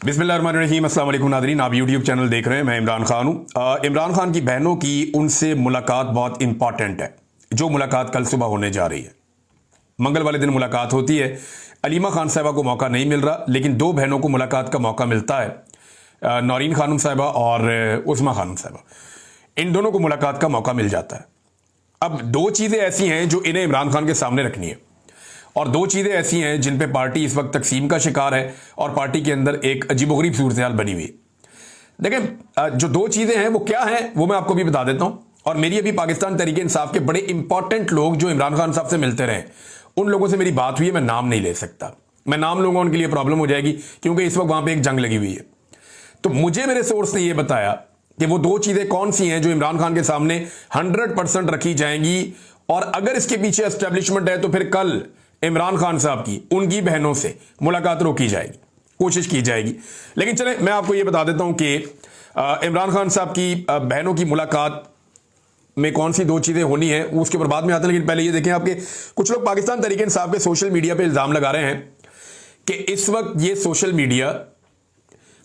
बिस्मिल्लाहिर्रहमानिर्रहीम। अस्सलाम वालेकुम नाज़रीन, आप यूट्यूब चैनल देख रहे हैं। मैं इमरान खान हूँ। इमरान खान की बहनों की उनसे मुलाकात बहुत इंपॉर्टेंट है, जो मुलाकात कल सुबह होने जा रही है। मंगल वाले दिन मुलाकात होती है। अलीमा खान साहिबा को मौका नहीं मिल रहा, लेकिन दो बहनों को मुलाकात का मौका मिलता है, नौरीन खानम साहिबा और उस्मा खानम साहिबा। इन दोनों को मुलाकात का मौका मिल जाता है। अब दो चीज़ें ऐसी हैं जो इन्हें इमरान खान के सामने रखनी है, और दो चीज़ें ऐसी हैं जिन पे पार्टी इस वक्त तकसीम का शिकार है और पार्टी के अंदर एक अजीबोगरीब सूरत हाल बनी हुई है। देखें, जो दो चीज़ें हैं वो क्या हैं वो मैं आपको भी बता देता हूं। और मेरी अभी पाकिस्तान तहरीक इंसाफ के बड़े इंपॉर्टेंट लोग जो इमरान खान साहब से मिलते रहे, उन लोगों से मेरी बात हुई है। मैं नाम नहीं ले सकता, मैं नाम लूंगा उनके लिए प्रॉब्लम हो जाएगी, क्योंकि इस वक्त वहां पर एक जंग लगी हुई है। तो मुझे मेरे सोर्स ने यह बताया कि वो दो चीज़ें कौन सी हैं जो इमरान खान के सामने 100% रखी जाएंगी, और अगर इसके पीछे एस्टेब्लिशमेंट है तो फिर कल इमरान खान साहब की उनकी बहनों से मुलाकात रोकी जाएगी, कोशिश की जाएगी। लेकिन चले मैं आपको यह बता देता हूं कि इमरान खान साहब की बहनों की मुलाकात में कौन सी दो चीज़ें होनी है उसके ऊपर बाद में आते हैं। लेकिन पहले ये देखें, आपके कुछ लोग पाकिस्तान तहरीक इंसाफ पे सोशल मीडिया पे इल्ज़ाम लगा रहे हैं कि इस वक्त ये सोशल मीडिया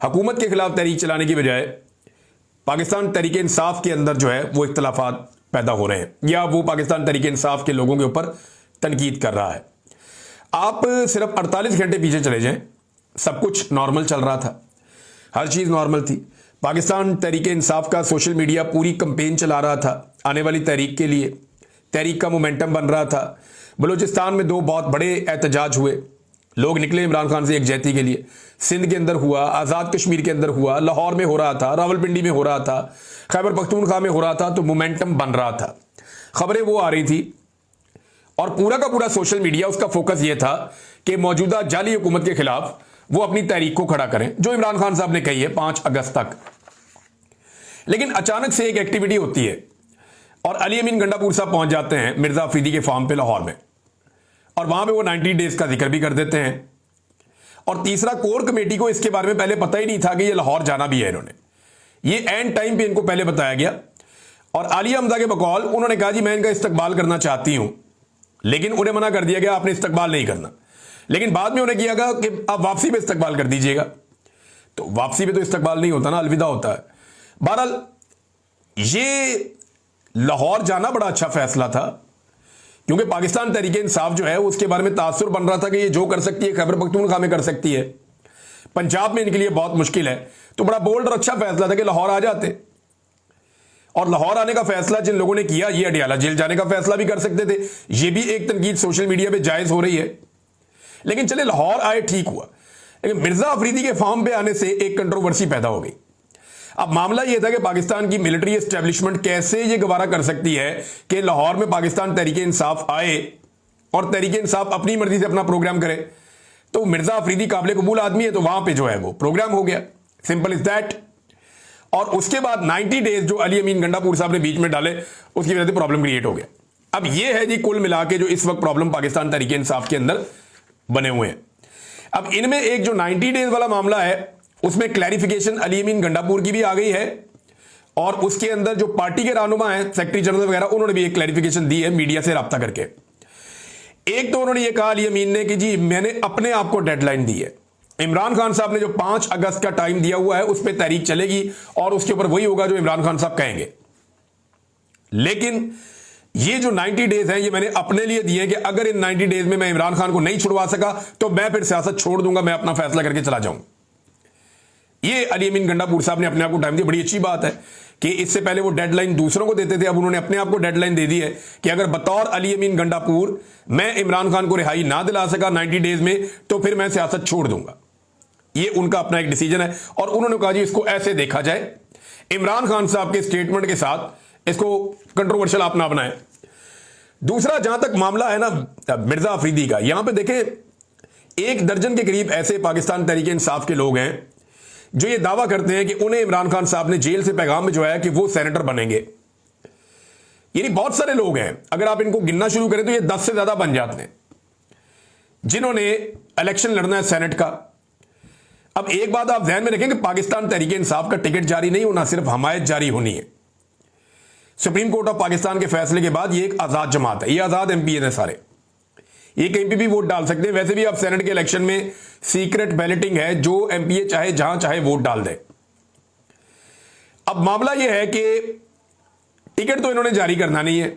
हुकूमत के खिलाफ तहरीक चलाने की बजाय पाकिस्तान तहरीक इंसाफ के अंदर जो है वो इख्तलाफात पैदा हो रहे हैं, या वो पाकिस्तान तहरीक इंसाफ के लोगों के ऊपर तनकीद कर रहा है। आप सिर्फ 48 घंटे पीछे चले जाएं, सब कुछ नॉर्मल चल रहा था, हर चीज़ नॉर्मल थी। पाकिस्तान तहरीक इंसाफ का सोशल मीडिया पूरी कंपेन चला रहा था आने वाली तहरीक के लिए, तहरीक का मोमेंटम बन रहा था। बलूचिस्तान में दो बहुत बड़े एहतजाज हुए, लोग निकले इमरान खान से एकजहती के लिए। सिंध के अंदर हुआ, आज़ाद कश्मीर के अंदर हुआ, लाहौर में हो रहा था, रावलपिंडी में हो रहा था, खैबर पख्तूनख्वा में हो रहा था। तो मोमेंटम बन रहा था, खबरें वो आ रही थी, और पूरा का पूरा सोशल मीडिया उसका फोकस यह था कि मौजूदा जाली हुकूमत के खिलाफ वो अपनी तहरीक को खड़ा करें, जो इमरान खान साहब ने कही है 5 अगस्त तक। लेकिन अचानक से एक एक्टिविटी होती है और अली अमीन गंडापुर साहब पहुंच जाते हैं मिर्जा अफरीदी के फार्म पे लाहौर में, और वहां पे वो 90 डेज का जिक्र भी कर देते हैं। और तीसरा, कोर कमेटी को इसके बारे में पहले पता ही नहीं था कि ये लाहौर जाना भी है। इन्होंने ये एंड टाइम पे इनको पहले बताया गया, और आलिया हमजा के बकौल उन्होंने कहा जी मैं इनका इस्तकबाल करना चाहती हूं, लेकिन उन्हें मना कर दिया गया आपने इस्तकबाल नहीं करना। लेकिन बाद में उन्हें किया गया कि आप वापसी पे इस्तकबाल कर दीजिएगा। तो वापसी पे तो इस्तकबाल नहीं होता ना, अलविदा होता है। बहरहाल ये लाहौर जाना बड़ा अच्छा फैसला था, क्योंकि पाकिस्तान तहरीक इंसाफ जो है उसके बारे में तासुर बन रहा था कि ये जो कर सकती है खैबर पख्तूनख्वा में कर सकती है, पंजाब में इनके लिए बहुत मुश्किल है। तो बड़ा बोल्ड और अच्छा फैसला था कि लाहौर आ जाते, और लाहौर आने का फैसला जिन लोगों ने किया, ये अडियाला जेल जाने का फैसला भी कर सकते थे। ये भी एक तनकीद सोशल मीडिया पे जायज हो रही है। लेकिन चले लाहौर आए, ठीक हुआ। लेकिन मिर्जा अफरीदी के फार्म पे आने से एक कंट्रोवर्सी पैदा हो गई। अब मामला यह था कि पाकिस्तान की मिलिट्री एस्टेब्लिशमेंट कैसे ये गवारा कर सकती है कि लाहौर में पाकिस्तान तहरीक इंसाफ आए और तहरीक इंसाफ अपनी मर्जी से अपना प्रोग्राम करे। तो मिर्जा अफरीदी काबिल कबूल आदमी है, तो वहां पर जो है वो प्रोग्राम हो गया, सिंपल इज दैट। और उसके बाद 90 डेज जो अली अमीन गंडापुर साहब ने बीच में डाले, उसकी वजह से प्रॉब्लम क्रिएट हो गया। अब ये है जी कुल मिला के जो इस वक्त प्रॉब्लम पाकिस्तान तहरीक इंसाफ के अंदर बने हुए हैं। अब इनमें एक जो 90 डेज वाला मामला है उसमें क्लैरिफिकेशन अली अमीन गंडापुर की भी आ गई है, और उसके अंदर जो पार्टी के रहनुमा हैं, सेक्रेटरी जनरल वगैरह, उन्होंने भी एक क्लैरिफिकेशन दी है मीडिया से रब्ता करके। एक तो उन्होंने ये कहा अली अमीन ने कि जी मैंने अपने आप को डेडलाइन दी है, इमरान खान साहब ने जो 5 अगस्त का टाइम दिया हुआ है उस पर तहरीक चलेगी, और उसके ऊपर वही होगा जो इमरान खान साहब कहेंगे। लेकिन ये जो 90 डेज हैं ये मैंने अपने लिए दिए कि अगर इन 90 डेज में मैं इमरान खान को नहीं छुड़वा सका तो मैं फिर सियासत छोड़ दूंगा, मैं अपना फैसला करके चला जाऊंगा। ये अली अमीन गंडापुर साहब ने अपने आप को टाइम दिया। बड़ी अच्छी बात है कि इससे पहले वो डेडलाइन दूसरों को देते थे, अब उन्होंने अपने आप को डेडलाइन दे दी है कि अगर बतौर अली अमीन गंडापुर मैं इमरान खान को रिहाई ना दिला सका 90 डेज में तो फिर मैं सियासत छोड़ दूंगा। ये उनका अपना एक डिसीजन है, और उन्होंने कहा जी इसको ऐसे देखा जाए, इमरान खान साहब के स्टेटमेंट के साथ इसको कंट्रोवर्शियल आप ना बनाएं। दूसरा, जहां तक मामला है ना मिर्जा अफरीदी का, यहां पे देखें 1 दर्जन के करीब ऐसे पाकिस्तान तहरीक इंसाफ के लोग हैं जो ये दावा करते हैं कि उन्हें इमरान खान साहब ने जेल से पैगाम भिजवाया कि वो सेनेटर बनेंगे। यानी बहुत सारे लोग हैं, अगर आप इनको गिनना शुरू करें तो ये 10 से ज्यादा बन जाते हैं जिन्होंने इलेक्शन लड़ना है सेनेट का। अब एक बात आप ध्यान में रखें कि पाकिस्तान तहरीक इंसाफ का टिकट जारी नहीं होना, सिर्फ हमायत जारी होनी है। सुप्रीम कोर्ट ऑफ पाकिस्तान के फैसले के बाद ये एक आजाद जमात है, ये आजाद एमपी है सारे, ये कहीं पे भी वोट डाल सकते हैं। वैसे भी अब सेनेट के इलेक्शन में सीक्रेट बैलेटिंग है, जो एमपीए चाहे जहां चाहे वोट डाल दे। अब मामला यह है कि टिकट तो इन्होंने जारी करना नहीं है,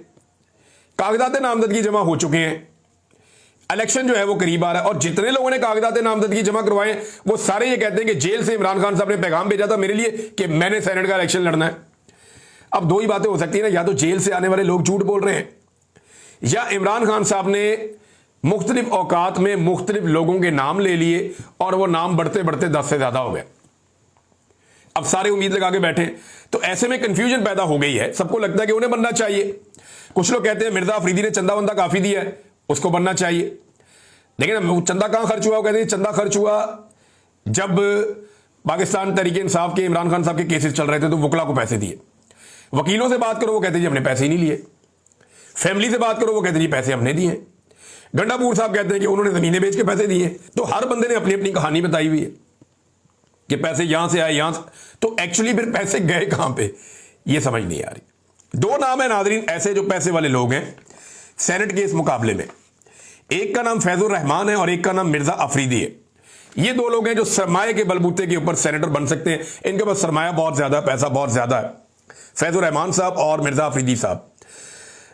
कागजात नामजदगी जमा हो चुके हैं, इलेक्शन जो है वो करीब आ रहा है, और जितने लोगों ने कागजात नामजदगी जमा करवाए वो सारे ये कहते हैं कि जेल से इमरान खान साहब ने पैगाम भेजा था मेरे लिए कि मैंने सेनेट का इलेक्शन लड़ना है। अब दो ही बातें हो सकती है ना, या तो जेल से आने वाले लोग झूठ बोल रहे हैं, या इमरान खान साहब ने मुख्तलिफ औकात में मुख्तलिफ लोगों के नाम ले लिए और वो नाम बढ़ते बढ़ते 10 से ज्यादा हो गए। अब सारे उम्मीद लगा के बैठे, तो ऐसे में कंफ्यूजन पैदा हो गई है। सबको लगता है कि उन्हें बनना चाहिए। कुछ लोग कहते हैं मिर्जा अफरीदी ने चंदा वंदा काफी दिया है, उसको बनना चाहिए। लेकिन चंदा कहां खर्च हुआ? वो कहते हैं चंदा खर्च हुआ जब पाकिस्तान तहरीक इंसाफ के इमरान खान साहब के केसेस चल रहे थे तो वकला को पैसे दिए। वकीलों से बात करो, वो कहते जी हमने पैसे ही नहीं लिए। फैमिली से बात करो, वो कहते जी पैसे हमने दिए। गंडापुर साहब कहते हैं कि उन्होंने जमीनें बेच के पैसे दिए। तो हर बंदे ने अपनी अपनी कहानी बताई हुई है कि पैसे यहां से आए, यहां से। तो एक्चुअली फिर पैसे गए कहां पे, ये समझ नहीं आ रही। दो नाम है नाजरीन ऐसे जो पैसे वाले लोग हैं सेनेट के इस मुकाबले में। एक का नाम फैजुर रहमान है और एक का नाम मिर्जा अफरीदी है। ये दो लोग हैं जो सरमाए के बलबूते के ऊपर सेनेटर बन सकते हैं। इनके पास सरमाया बहुत ज्यादा, पैसा बहुत ज्यादा है, फैजुर रहमान साहब और मिर्जा अफरीदी साहब।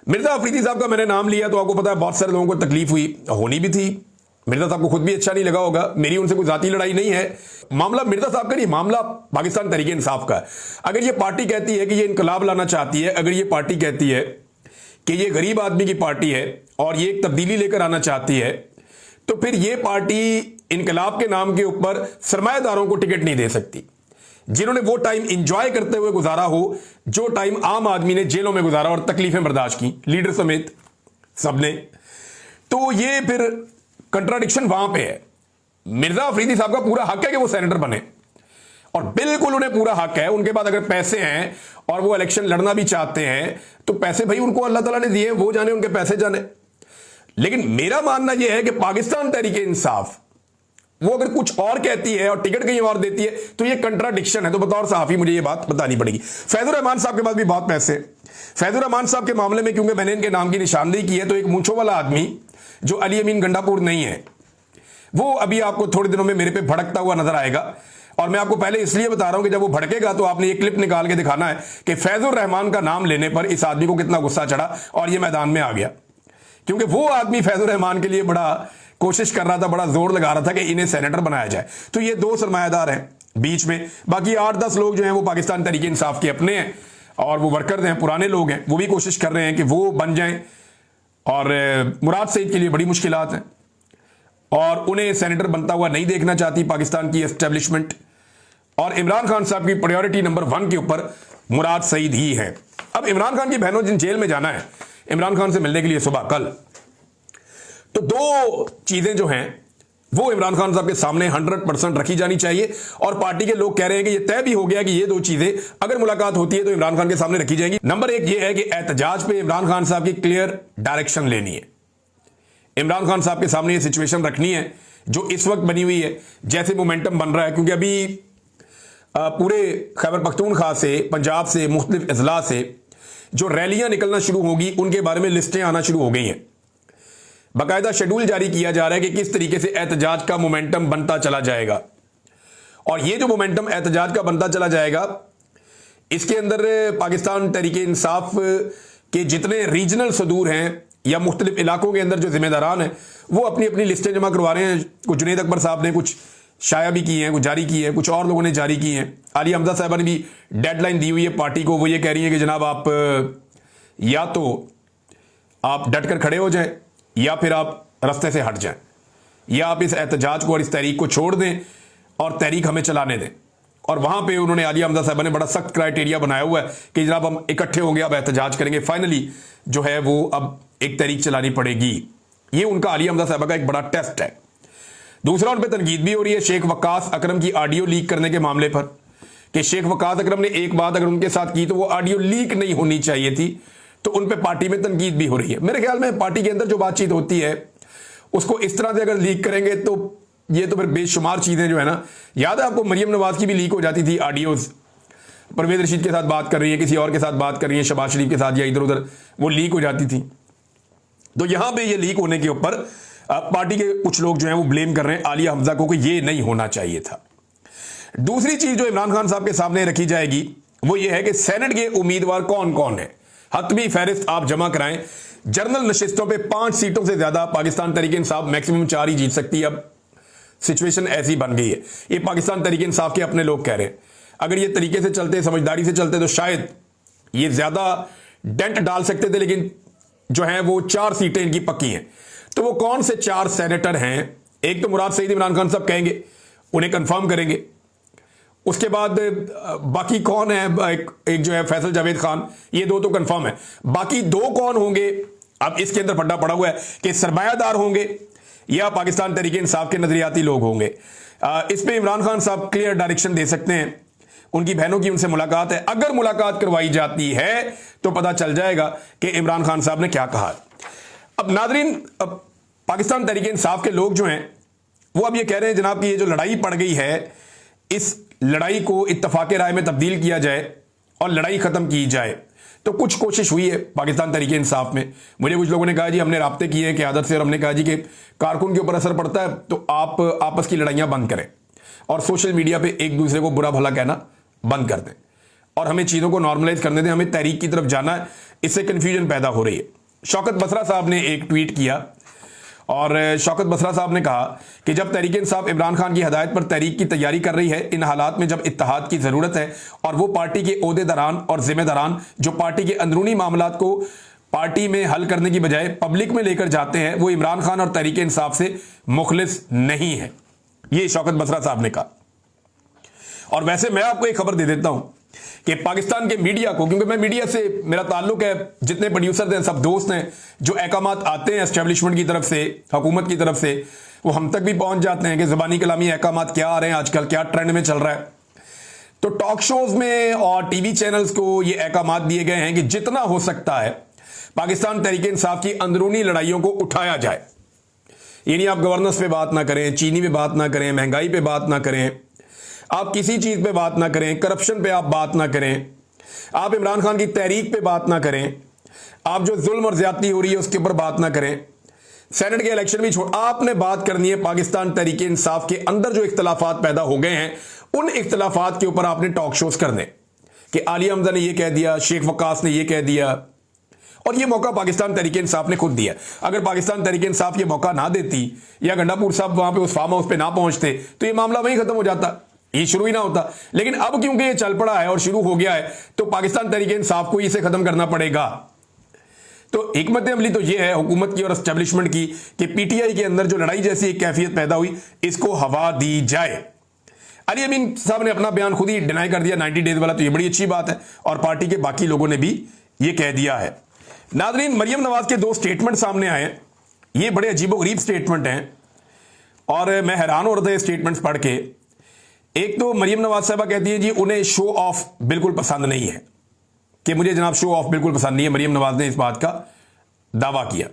मिर्जा अफरीदी साहब का मैंने नाम लिया तो आपको पता है बहुत सारे लोगों को तकलीफ हुई, होनी भी थी। मिर्जा साहब को खुद भी अच्छा नहीं लगा होगा। मेरी उनसे कोई जाती लड़ाई नहीं है, मामला मिर्जा साहब का नहीं, मामला पाकिस्तान तहरीक इंसाफ का है। अगर ये पार्टी कहती है कि ये इनकलाब लाना चाहती है, अगर ये पार्टी कहती है कि ये गरीब आदमी की पार्टी है और ये एक तब्दीली लेकर आना चाहती है, तो फिर ये पार्टी इनकलाब के नाम के ऊपर सरमाएदारों को टिकट नहीं दे सकती, जिन्होंने वो टाइम इंजॉय करते हुए गुजारा हो जो टाइम आम आदमी ने जेलों में गुजारा और तकलीफें बर्दाश्त की, लीडर समेत सबने। तो ये फिर कंट्राडिक्शन वहां पे है। मिर्जा अफरीदी साहब का पूरा हक है कि वो सेनेटर बने, और बिल्कुल उन्हें पूरा हक है। उनके पास अगर पैसे हैं और वो इलेक्शन लड़ना भी चाहते हैं तो पैसे भाई उनको अल्लाह ताला ने दिए, वो जाने उनके पैसे जाने। लेकिन मेरा मानना यह है कि पाकिस्तान तहरीक इंसाफ वो अगर कुछ और कहती है और टिकट कहीं और देती है तो ये कंट्राडिक्शन है। तो बतौर सहाफी मुझे ये बात बतानी पड़ेगी। फैजुर रहमान साहब के पास भी बहुत पैसे। फैजुर रहमान साहब के मामले में क्योंकि मैंने इनके नाम की निशानदेही की है, तो एक मूंछों वाला आदमी जो अली अमीन गंडापुर नहीं है, वो अभी आपको थोड़े दिनों में मेरे पे भड़कता हुआ नजर आएगा। और मैं आपको पहले इसलिए बता रहा हूं कि जब वो भड़केगा तो आपने ये क्लिप निकाल के दिखाना है कि फैजुर रहमान का नाम लेने पर इस आदमी को कितना गुस्सा चढ़ा और ये मैदान में आ गया। क्योंकि वो आदमी फैजुर रहमान के लिए बड़ा कोशिश कर रहा था, बड़ा जोर लगा रहा था कि इन्हें सेनेटर बनाया जाए। तो ये दो सरमायादार हैं बीच में। बाकी 8-10 लोग जो हैं वो पाकिस्तान तहरीक इंसाफ के अपने हैं और वो वर्कर्स हैं, पुराने लोग हैं, वो भी कोशिश कर रहे हैं कि वो बन जाएं। और मुराद सईद के लिए बड़ी मुश्किलात हैं और उन्हें सेनेटर बनता हुआ नहीं देखना चाहती पाकिस्तान की एस्टेब्लिशमेंट। और इमरान खान साहब की प्रायोरिटी नंबर 1 के ऊपर मुराद सईद ही है। अब इमरान खान की बहनों जिन जेल में जाना है इमरान खान से मिलने के लिए सुबह कल, तो दो चीजें जो हैं वो इमरान खान साहब के सामने 100% रखी जानी चाहिए। और पार्टी के लोग कह रहे हैं कि ये तय भी हो गया कि ये दो चीजें अगर मुलाकात होती है तो इमरान खान के सामने रखी जाएंगी। नंबर 1 ये है कि एहतजाज पे इमरान खान साहब की क्लियर डायरेक्शन लेनी है। इमरान खान साहब के सामने ये सिचुएशन रखनी है जो इस वक्त बनी हुई है, जैसे मोमेंटम बन रहा है। क्योंकि अभी पूरे खैबर पख्तूनख्वा से, पंजाब से, मुख्तलिफ अजला से जो रैलियां निकलना शुरू होगी उनके बारे में लिस्टें आना शुरू हो गई हैं। बाकायदा शेड्यूल जारी किया जा रहा है कि किस तरीके से एहतजाज का मोमेंटम बनता चला जाएगा। और ये जो मोमेंटम एहतजाज का बनता चला जाएगा, इसके अंदर पाकिस्तान तहरीक इंसाफ के जितने रीजनल सदूर हैं या मुख्तलिफ इलाकों के अंदर जो जिम्मेदारान हैं वो अपनी अपनी लिस्टें जमा करवा रहे हैं। कुछ जुनैद अकबर साहब ने कुछ शाया भी की हैं, कुछ जारी की हैं, कुछ और लोगों ने जारी की हैं। आलिया हमजा साहबा ने भी डेडलाइन दी हुई है पार्टी को। वो ये कह रही है कि जनाब आप या तो आप डट कर खड़े हो जाएं या फिर आप रास्ते से हट जाएं, या आप इस एहतजाज को और इस तहरीक को छोड़ दें और तहरीक हमें चलाने दें। और वहां पे उन्होंने आलिया हमजा साहबा ने बड़ा सख्त क्राइटेरिया बनाया हुआ है कि जनाब हम इकट्ठे होंगे, अब एहतजाज करेंगे, फाइनली जो है वो अब एक तहरीक चलानी पड़ेगी। ये उनका आलिया हमजा साहबा का एक बड़ा टेस्ट है। दूसरा, उन पर तनकीद भी हो रही है शेख वक्कास अकरम की ऑडियो लीक करने के मामले पर कि शेख वक्कास अकरम ने एक बात अगर उनके साथ की तो वो ऑडियो लीक नहीं होनी चाहिए थी। तो उन पर पार्टी में तनकीद भी हो रही है। मेरे ख्याल में पार्टी के अंदर जो बातचीत होती है उसको इस तरह से अगर लीक करेंगे तो ये तो फिर बेशुमार चीजें जो है ना, याद है आपको मरियम नवाज की भी लीक हो जाती थी ऑडियोज, परवेज रशीद के साथ बात कर रही है, किसी और के साथ बात कर रही है, शहबाज शरीफ के साथ या इधर उधर, वो लीक हो जाती थी। तो यहां पे ये लीक होने के ऊपर पार्टी के कुछ लोग जो हैं वो ब्लेम कर रहे हैं आलिया हमजा को कि ये नहीं होना चाहिए था। दूसरी चीज जो इमरान खान साहब के सामने रखी जाएगी वो ये है कि सेनेट के उम्मीदवार कौन कौन है। हतमी फहरिस्त आप जमा कराएं। जनरल नशिस्तों पे 5 सीटों से ज्यादा पाकिस्तान तहरीक इंसाफ मैक्सिमम 4 ही जीत सकती है। अब सिचुएशन ऐसी बन गई है, ये पाकिस्तान तहरीक इंसाफ के अपने लोग कह रहे हैं। अगर ये तरीके से चलते, समझदारी से चलते, तो शायद ये ज्यादा डेंट डाल सकते थे, लेकिन जो है वो 4 सीटें इनकी पक्की हैं। तो वो कौन से 4 सेनेटर हैं? एक तो मुराद सईद इमरान खान साहब कहेंगे, उन्हें कंफर्म करेंगे। उसके बाद बाकी कौन है? एक जो है फैसल जावेद खान, ये 2 तो कंफर्म है। बाकी 2 कौन होंगे? अब इसके अंदर पड्डा पड़ा हुआ है कि सरमायादार होंगे या पाकिस्तान तहरीक इंसाफ के नजरियाती लोग होंगे। इस पे इमरान खान साहब क्लियर डायरेक्शन दे सकते हैं। उनकी बहनों की उनसे मुलाकात है, अगर मुलाकात करवाई जाती है तो पता चल जाएगा कि इमरान खान साहब ने क्या कहा। अब नादरीन, पाकिस्तान तहरीक इंसाफ के लोग जो हैं वो अब ये कह रहे हैं जनाब कि ये जो लड़ाई पड़ गई है, इस लड़ाई को इत्तफाक राय में तब्दील किया जाए और लड़ाई खत्म की जाए। तो कुछ कोशिश हुई है पाकिस्तान तहरीक इंसाफ में। मुझे कुछ लोगों ने कहा जी हमने राब्ते किए हैं क़यादत से, और हमने कहा जी कि कारकुन के ऊपर असर पड़ता है तो आप आपस की लड़ाइयां बंद करें और सोशल मीडिया पे एक दूसरे को बुरा भला कहना बंद कर दें और हमें चीज़ों को नॉर्मलाइज करने दें। हमें तहरीक की तरफ जाना है, इससे कन्फ्यूजन पैदा हो रही है। शौकत बसरा साहब ने एक ट्वीट किया और शौकत बसरा साहब ने कहा कि जब तहरीक इंसाफ इमरान खान की हदायत पर तहरीक की तैयारी कर रही है, इन हालात में जब इत्तेहाद की ज़रूरत है और वो पार्टी के ओहदेदारान और जिम्मेदारान जो पार्टी के अंदरूनी मामलात को पार्टी में हल करने की बजाय पब्लिक में लेकर जाते हैं, वो इमरान खान और तहरीक इंसाफ से मुखलिस नहीं है। ये शौकत बसरा साहब ने कहा। और वैसे मैं आपको एक खबर दे देता हूं कि पाकिस्तान के मीडिया को, क्योंकि मैं मीडिया से मेरा ताल्लुक है, जितने प्रोड्यूसर हैं सब दोस्त हैं, जो अहकामात आते हैं एस्टेब्लिशमेंट की तरफ से, हुकूमत की तरफ से, वो हम तक भी पहुंच जाते हैं कि ज़बानी कलामी अहकामात क्या आ रहे हैं आजकल, क्या ट्रेंड में चल रहा है। तो टॉक शोज में और टीवी चैनल्स को ये अहकामात दिए गए हैं कि जितना हो सकता है पाकिस्तान तहरीक इंसाफ की अंदरूनी लड़ाइयों को उठाया जाए। यानी आप गवर्नेंस पे बात ना करें, चीनी पे बात ना करें, महंगाई पे बात ना करें, आप किसी चीज पे बात ना करें, करप्शन पे आप बात ना करें, आप इमरान खान की तहरीक पे बात ना करें, आप जो जुल्म और ज्यादती हो रही है उसके ऊपर बात ना करें, सेनेट के इलेक्शन भी छोड़, आपने बात करनी है पाकिस्तान तहरीक इंसाफ के अंदर जो इख्तलाफात पैदा हो गए हैं उन इख्तलाफात के ऊपर आपने टॉक शोज करने कि आलिया हमजा ने यह कह दिया, शेख वक्कास ने यह कह दिया। और यह मौका पाकिस्तान तहरीक इंसाफ ने खुद दिया। अगर पाकिस्तान तहरीक इंसाफ ये मौका ना देती या गंडापुर साहब वहां पे उस फार्म हाउस पे ना पहुंचते तो ये मामला वहीं खत्म हो जाता, ये शुरू ही ना होता। लेकिन अब क्योंकि ये चल पड़ा है और शुरू हो गया है तो पाकिस्तान तहरीक इंसाफ को इसे खत्म करना पड़ेगा। तो हिकमत अमली तो ये है हुकूमत की और एस्टेब्लिशमेंट की कि पीटीआई के अंदर जो लड़ाई जैसी एक कैफियत पैदा हुई, इसको हवा दी जाए। अली अमीन साहब ने अपना बयान खुद ही डिनाई कर दिया 90 डेज वाला, तो ये बड़ी अच्छी बात है और पार्टी के बाकी लोगों ने भी ये कह दिया है। नाज़रीन, मरियम नवाज के 2 स्टेटमेंट सामने आए, ये बड़े अजीबोगरीब स्टेटमेंट हैं और मैं हैरान हो रहा था ये स्टेटमेंट्स पढ़ के। एक तो मरियम नवाज साहबा कहती है जी उन्हें शो ऑफ बिल्कुल पसंद नहीं है, कि मुझे जनाब शो ऑफ बिल्कुल पसंद नहीं है, मरियम नवाज ने इस बात का दावा किया।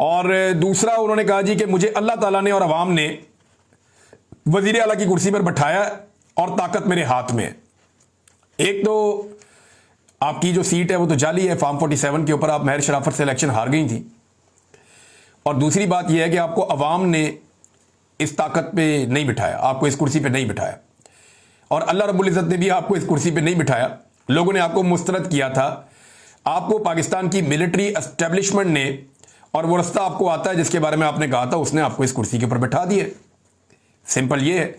और दूसरा उन्होंने कहा जी कि मुझे अल्लाह ताला ने और अवाम ने वजीर आला की कुर्सी पर बैठाया और ताकत मेरे हाथ में है। एक तो आपकी जो सीट है वो तो जाली है, फार्म 47 के ऊपर आप महर शराफत से इलेक्शन हार गई थी, और दूसरी बात यह है कि आपको अवाम ने इस ताकत पे नहीं बिठाया, आपको इस कुर्सी पे नहीं बिठाया, और अल्लाह रब्बुल इज़्ज़त ने भी आपको इस कुर्सी पे नहीं बिठाया। लोगों ने आपको मुस्तरद किया था, आपको पाकिस्तान की मिलिट्री एस्टेब्लिशमेंट ने, और वो रास्ता आपको आता है जिसके बारे में आपने कहा था, उसने आपको इस कुर्सी के ऊपर बैठा दिया। सिंपल ये है।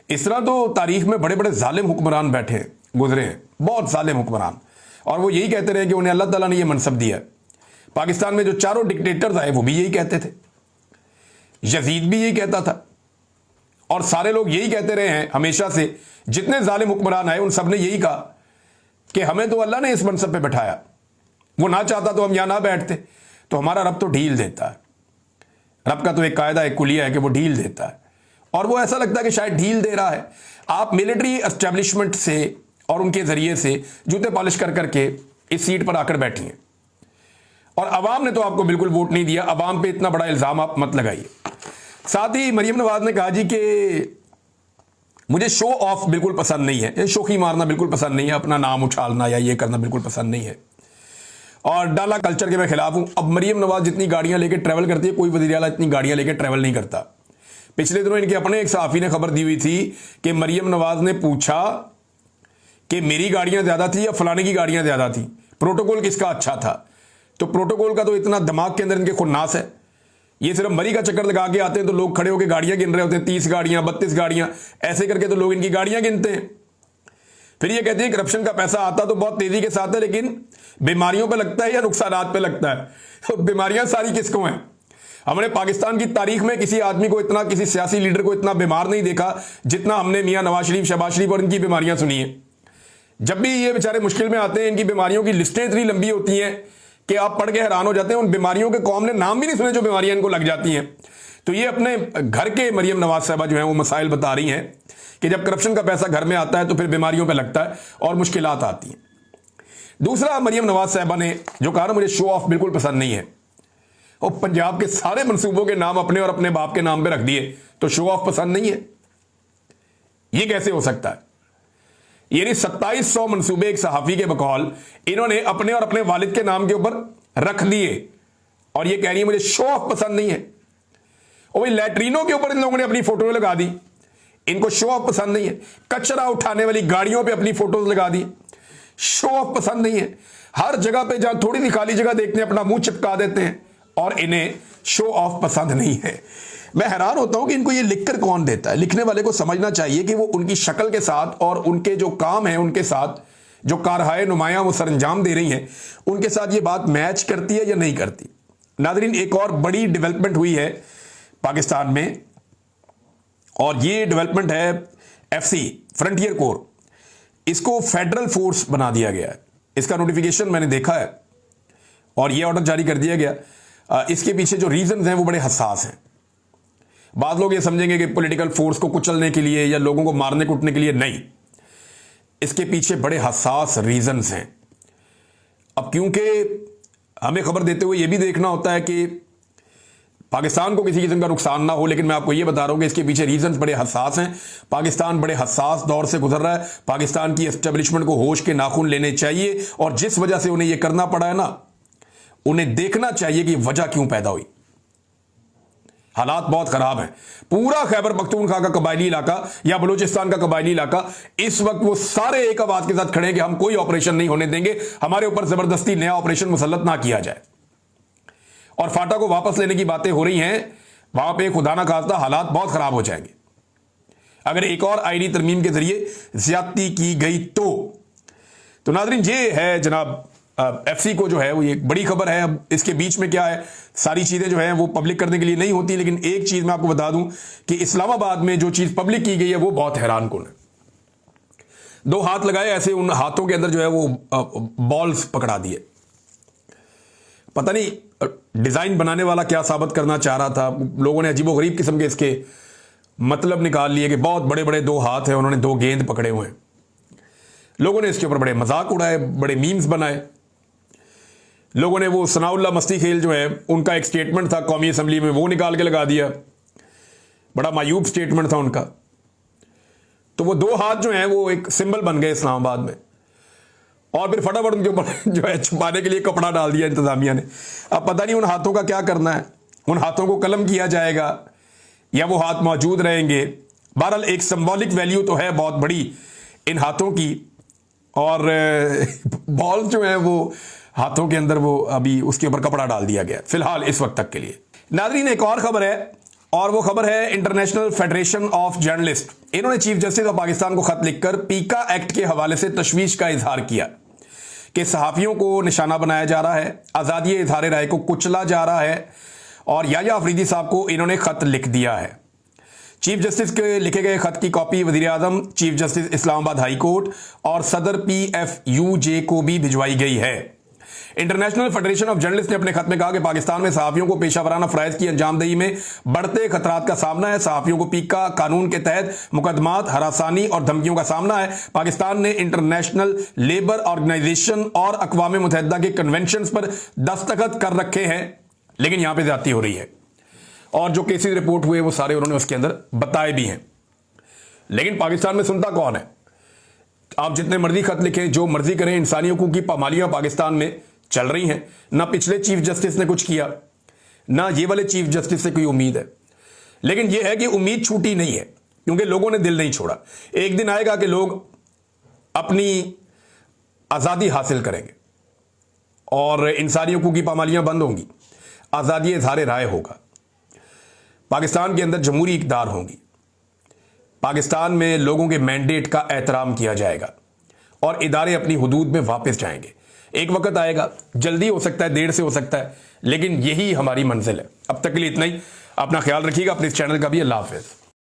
इस तरह तो तारीख में बड़े बड़े जालिम हुक्मरान बैठे गुजरे हैं, बहुत जालिम हुक्मरान, और वो यही कहते रहे कि उन्हें अल्लाह ताला ने ये मनसब दिया। पाकिस्तान में जो चारों डिक्टेटर्स आए वो भी यही कहते थे, यजीद भी यही कहता था, और सारे लोग यही कहते रहे हैं हमेशा से। जितने जालिम हुक्मरान आए उन सब ने यही कहा कि हमें तो अल्लाह ने इस मनसब पे बैठाया, वो ना चाहता तो हम यहां ना बैठते। तो हमारा रब तो ढील देता है, रब का तो एक कायदा एक कुलिया है कि वो ढील देता है, और वो ऐसा लगता है कि शायद ढील दे रहा है। आप मिलिट्री एस्टेब्लिशमेंट से और उनके जरिए से जूते पॉलिश कर करके इस सीट पर आकर बैठी हैं, और अवाम ने तो आपको बिल्कुल वोट नहीं दिया। अवाम पे इतना बड़ा इल्जाम आप मत लगाइए। साथ ही मरियम नवाज ने कहा जी कि मुझे शो ऑफ बिल्कुल पसंद नहीं है, शोखी मारना बिल्कुल पसंद नहीं है, अपना नाम उछालना या ये करना बिल्कुल पसंद नहीं है। और डाला कल्चर के मैं खिलाफ हूं। अब मरियम नवाज जितनी गाड़ियां लेके ट्रैवल करती है, कोई वज़ीर आला इतनी गाड़ियां लेके ट्रैवल नहीं करता। पिछले दिनों इनके अपने एक सहाफ़ी ने खबर दी हुई थी कि मरियम नवाज ने पूछा कि मेरी गाड़ियां ज्यादा थी या फलाने की गाड़ियां ज्यादा थी, प्रोटोकॉल किसका अच्छा था। तो प्रोटोकॉल का तो इतना दिमाग के अंदर इनके खुन्नास है, ये सिर्फ मरी का चक्कर लगा के आते हैं तो लोग खड़े होकर गाड़ियां गिन रहे होते हैं, 30 गाड़ियां 32 गाड़ियां ऐसे करके तो लोग इनकी गाड़ियां गिनते हैं। फिर ये कहते हैं करप्शन का पैसा आता तो बहुत तेजी के साथ है, लेकिन बीमारियों पे लगता है या नुकसानात पे लगता है। तो बीमारियां सारी किसको हैं? हमने पाकिस्तान की तारीख में किसी आदमी को इतना, किसी सियासी लीडर को इतना बीमार नहीं देखा जितना हमने मियां नवाज शरीफ, शहबाज शरीफ और इनकी बीमारियां सुनी है। जब भी ये बेचारे मुश्किल में आते हैं, इनकी बीमारियों की लिस्टें इतनी लंबी होती हैं कि आप पढ़ के हैरान हो जाते हैं। उन बीमारियों के कौम ने नाम भी नहीं सुने जो बीमारियां इनको लग जाती हैं। तो ये अपने घर के मरियम नवाज साहबा जो है वो मसाइल बता रही हैं कि जब करप्शन का पैसा घर में आता है तो फिर बीमारियों पे लगता है और मुश्किलात आती हैं। दूसरा, मरियम नवाज साहबा ने जो कहा ना, मुझे शो ऑफ बिल्कुल पसंद नहीं है। और पंजाब के सारे मंसूबों के नाम अपने और अपने बाप के नाम पे रख दिए तो शो ऑफ पसंद नहीं है, ये कैसे हो सकता है? यानी 2700 मंसूबे एक सहाफी के बकौल इन्होंने अपने और अपने वालिद के नाम के ऊपर रख दिए और ये कह रही है मुझे शो ऑफ पसंद नहीं है। और वही लैट्रीनों के ऊपर इन लोगों ने अपनी फोटो लगा दी, इनको शो ऑफ पसंद नहीं है। कचरा उठाने वाली गाड़ियों पे अपनी फोटोज लगा दी, शो ऑफ पसंद नहीं है। हर जगह पे जहां थोड़ी सी खाली जगह देखते हैं अपना मुंह चिपका देते हैं और इन्हें शो ऑफ पसंद नहीं है। मैं हैरान होता हूं कि इनको ये लिखकर कौन देता है। लिखने वाले को समझना चाहिए कि वो उनकी शक्ल के साथ और उनके जो काम है, उनके साथ जो कारहाय नुमायां वो सरंजाम दे रही हैं, उनके साथ ये बात मैच करती है या नहीं करती। नाज़रीन, एक और बड़ी डेवलपमेंट हुई है पाकिस्तान में और ये डेवलपमेंट है FC फ्रंटियर कोर, इसको फेडरल फोर्स बना दिया गया है। इसका नोटिफिकेशन मैंने देखा है और ये ऑर्डर जारी कर दिया गया। इसके पीछे जो रीजंस हैं वो बड़े हसास हैं। बाद लोग ये समझेंगे कि पॉलिटिकल फोर्स को कुचलने के लिए या लोगों को मारने कूटने के लिए, नहीं, इसके पीछे बड़े हसास रीजंस हैं। अब क्योंकि हमें खबर देते हुए यह भी देखना होता है कि पाकिस्तान को किसी किस्म का नुकसान ना हो, लेकिन मैं आपको यह बता रहा हूं कि इसके पीछे रीजंस बड़े हसास हैं। पाकिस्तान बड़े हसास दौर से गुजर रहा है। पाकिस्तान की एस्टेब्लिशमेंट को होश के नाखून लेने चाहिए और जिस वजह से उन्हें यह करना पड़ा है ना, उन्हें देखना चाहिए कि वजह क्यों पैदा हुई। हालात बहुत खराब हैं। पूरा खैबर पख्तूनख्वा का कबायली इलाका या बलूचिस्तान का कबायली इलाका इस वक्त वो सारे एक आवाज के साथ खड़े हैं कि हम कोई ऑपरेशन नहीं होने देंगे, हमारे ऊपर जबरदस्ती नया ऑपरेशन मुसल्लत ना किया जाए। और फाटा को वापस लेने की बातें हो रही हैं, वहां पे खुदा ना खास्ता हालात बहुत खराब हो जाएंगे अगर एक और आईनी तरमीम के जरिए ज्यादती की गई तो नाज़रीन, ये है जनाब FC को जो है वो एक बड़ी खबर है। अब इसके बीच में क्या है, सारी चीजें जो है वो पब्लिक करने के लिए नहीं होती, लेकिन एक चीज मैं आपको बता दूं कि इस्लामाबाद में जो चीज पब्लिक की गई है वो बहुत हैरानकुन है। 2 हाथ लगाए ऐसे, उन हाथों के अंदर जो है वो बॉल्स पकड़ा दिए। पता नहीं डिजाइन बनाने वाला क्या साबित करना चाह रहा था। लोगों ने अजीबोगरीब किस्म के इसके मतलब निकाल लिए कि बहुत बड़े बड़े 2 हाथ हैं, उन्होंने 2 गेंद पकड़े हुए हैं। लोगों ने इसके ऊपर बड़े मजाक उड़ाए, बड़े मीम्स बनाए। लोगों ने वो सनाउल्लाह मस्ती खेल जो है उनका एक स्टेटमेंट था कौमी असम्बली में, वो निकाल के लगा दिया। बड़ा मायूब स्टेटमेंट था उनका। तो वो 2 हाथ जो हैं वो एक सिंबल बन गए इस्लामाबाद में। और फिर फटाफट उनके ऊपर जो है छुपाने के लिए कपड़ा डाल दिया इंतजामिया ने। अब पता नहीं उन हाथों का क्या करना है, उन हाथों को कलम किया जाएगा या वो हाथ मौजूद रहेंगे। बहरहाल एक सिंबॉलिक वैल्यू तो है बहुत बड़ी इन हाथों की। और बॉल जो है वो हाथों के अंदर वो अभी उसके ऊपर कपड़ा डाल दिया गया फिलहाल इस वक्त तक के लिए। नाज़रीन, एक और खबर है और वो खबर है इंटरनेशनल फेडरेशन ऑफ जर्नलिस्ट। इन्होंने चीफ जस्टिस ऑफ पाकिस्तान को खत लिखकर पीका एक्ट के हवाले से तशवीश का इजहार किया कि सहाफियों को निशाना बनाया जा रहा है, आज़ादी इजहार राय को कुचला जा रहा है। और याया अफरीदी साहब को इन्होंने खत लिख दिया है। चीफ जस्टिस के लिखे गए खत की कॉपी वजीर आजम, chief justice Islamabad high court और सदर PFUJ को भी भिजवाई गई है। इंटरनेशनल फेडरेशन ऑफ जर्नलिस्ट ने अपने खत में कहा कि पाकिस्तान में सहाफियों को पेशा वराना फराइज की अंजामदही में बढ़ते खतरात का सामना है। सहाफियों को पीका कानून के तहत मुकदमात, हरासानी और धमकियों का सामना है। पाकिस्तान ने इंटरनेशनल लेबर ऑर्गेनाइजेशन और अक़वाम मुत्तहिदा के कन्वेंशन पर दस्तखत कर रखे हैं, लेकिन यहां पर ज्यादती हो रही है। और जो केसेस रिपोर्ट हुए वो सारे उन्होंने उसके अंदर बताए भी हैं। लेकिन पाकिस्तान में सुनता कौन है? आप जितने मर्जी खत लिखें, जो मर्जी करें, इंसानी हकूक की पामालियां पाकिस्तान में चल रही हैं। ना पिछले चीफ जस्टिस ने कुछ किया, ना ये वाले चीफ जस्टिस से कोई उम्मीद है। लेकिन यह है कि उम्मीद छूटी नहीं है, क्योंकि लोगों ने दिल नहीं छोड़ा। एक दिन आएगा कि लोग अपनी आज़ादी हासिल करेंगे और इंसानी हकूक़ की पामालियां बंद होंगी, आज़ादी इज़हार राय होगा, पाकिस्तान के अंदर जमहूरी इक़्तिदार होंगी, पाकिस्तान में लोगों के मैंडेट का एहतराम किया जाएगा और इदारे अपनी हुदूद में वापस जाएंगे। एक वक्त आएगा, जल्दी हो सकता है, देर से हो सकता है, लेकिन यही हमारी मंजिल है। अब तक के लिए इतना ही। अपना ख्याल रखिएगा, अपने इस चैनल का भी। अल्लाह हाफ़िज़।